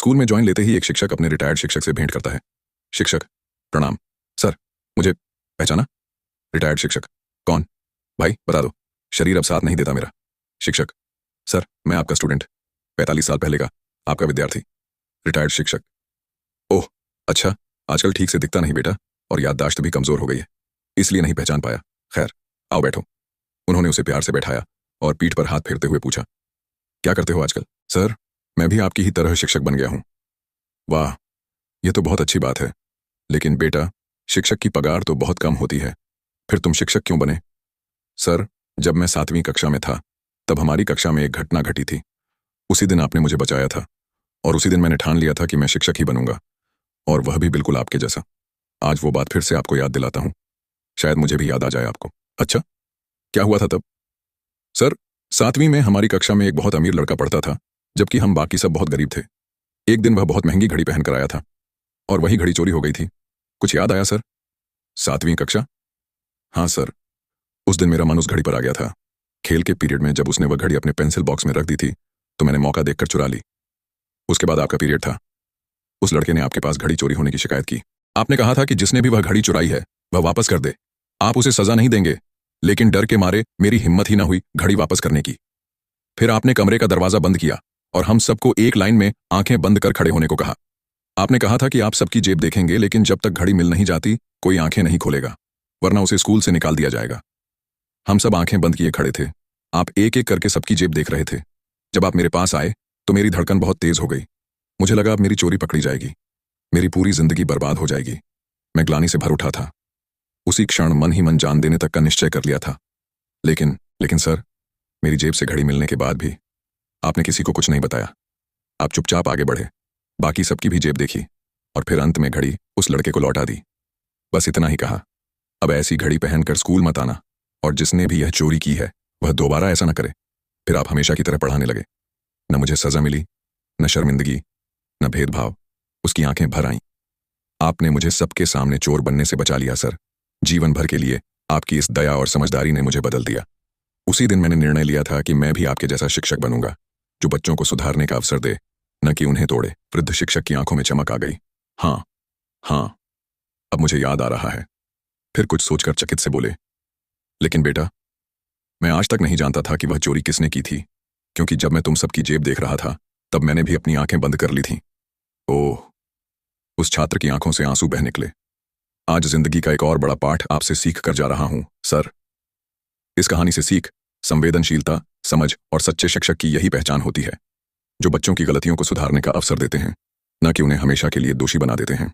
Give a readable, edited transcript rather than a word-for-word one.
School में join लेते ही एक शिक्षक अपने रिटायर्ड शिक्षक से भेंट करता है। शिक्षक, प्रणाम। सर, मुझे पहचाना? रिटायर्ड शिक्षक, कौन? भाई बता दो, शरीर अब साथ नहीं देता मेरा। शिक्षक, सर मैं आपका स्टूडेंट, 45 साल पहले का, आपका विद्यार्थी। रिटायर्ड शिक्षक, ओह अच्छा, आजकल ठीक से दिखता नहीं बेटा, और याददाश्त भी कमजोर हो गई है, इसलिए नहीं पहचान पाया। खैर, आओ बैठो। उन्होंने उसे प्यार से बैठाया और पीठ पर हाथ फेरते हुए पूछा, क्या करते हो आजकल? सर, मैं भी आपकी ही तरह शिक्षक बन गया हूं। वाह, यह तो बहुत अच्छी बात है, लेकिन बेटा, शिक्षक की पगार तो बहुत कम होती है, फिर तुम शिक्षक क्यों बने? सर, जब मैं 7वीं कक्षा में था, तब हमारी कक्षा में एक घटना घटी थी। उसी दिन आपने मुझे बचाया था, और उसी दिन मैंने ठान लिया था कि मैं शिक्षक ही बनूंगा, और वह भी बिल्कुल आपके जैसा। आज वो बात फिर से आपको याद दिलाता हूं, शायद मुझे भी याद आ जाए आपको। अच्छा, क्या हुआ था तब? सर, 7वीं में हमारी कक्षा में एक बहुत अमीर लड़का पढ़ता था, जबकि हम बाकी सब बहुत गरीब थे। एक दिन वह बहुत महंगी घड़ी पहनकर आया था, और वही घड़ी चोरी हो गई थी। कुछ याद आया सर? 7वीं कक्षा? हाँ सर, उस दिन मेरा मन उस घड़ी पर आ गया था। खेल के पीरियड में जब उसने वह घड़ी अपने पेंसिल बॉक्स में रख दी थी, तो मैंने मौका देखकर चुरा ली। उसके बाद आपका पीरियड था। उस लड़के ने आपके पास घड़ी चोरी होने की शिकायत की। आपने कहा था कि जिसने भी वह घड़ी चुराई है, वह वापस कर दे। आप उसे सजा नहीं देंगे, लेकिन डर के मारे मेरी हिम्मत ही ना हुई घड़ी वापस करने की। फिर आपने कमरे का दरवाजा बंद किया और हम सबको एक लाइन में आंखें बंद कर खड़े होने को कहा। आपने कहा था कि आप सबकी जेब देखेंगे, लेकिन जब तक घड़ी मिल नहीं जाती, कोई आंखें नहीं खोलेगा, वरना उसे स्कूल से निकाल दिया जाएगा। हम सब आंखें बंद किए खड़े थे। आप एक एक करके सबकी जेब देख रहे थे। जब आप मेरे पास आए, तो मेरी धड़कन बहुत तेज हो गई। मुझे लगा अब मेरी चोरी पकड़ी जाएगी, मेरी पूरी जिंदगी बर्बाद हो जाएगी। मैं ग्लानि से भर उठा था। उसी क्षण मन ही मन जान देने तक का निश्चय कर लिया था। लेकिन सर, मेरी जेब से घड़ी मिलने के बाद भी आपने किसी को कुछ नहीं बताया। आप चुपचाप आगे बढ़े, बाकी सबकी भी जेब देखी, और फिर अंत में घड़ी उस लड़के को लौटा दी। बस इतना ही कहा, अब ऐसी घड़ी पहनकर स्कूल मत आना, और जिसने भी यह चोरी की है, वह दोबारा ऐसा न करे। फिर आप हमेशा की तरह पढ़ाने लगे। न मुझे सजा मिली, न शर्मिंदगी, न भेदभाव। उसकी आंखें भर आईं। आपने मुझे सबके सामने चोर बनने से बचा लिया सर। जीवन भर के लिए आपकी इस दया और समझदारी ने मुझे बदल दिया। उसी दिन मैंने निर्णय लिया था कि मैं भी आपके जैसा शिक्षक बनूंगा, जो बच्चों को सुधारने का अवसर दे, न कि उन्हें तोड़े। वृद्ध शिक्षक की आंखों में चमक आ गई। हाँ, अब मुझे याद आ रहा है। फिर कुछ सोचकर चकित से बोले, लेकिन बेटा, मैं आज तक नहीं जानता था कि वह चोरी किसने की थी, क्योंकि जब मैं तुम सबकी जेब देख रहा था, तब मैंने भी अपनी आंखें बंद कर ली थीं। ओह, उस छात्र की आंखों से आंसू बह निकले। आज जिंदगी का एक और बड़ा पाठ आपसे सीख कर जा रहा हूं सर। इस कहानी से सीख संवेदनशीलता, समझ और सच्चे शिक्षक की यही पहचान होती है, जो बच्चों की गलतियों को सुधारने का अवसर देते हैं, न कि उन्हें हमेशा के लिए दोषी बना देते हैं।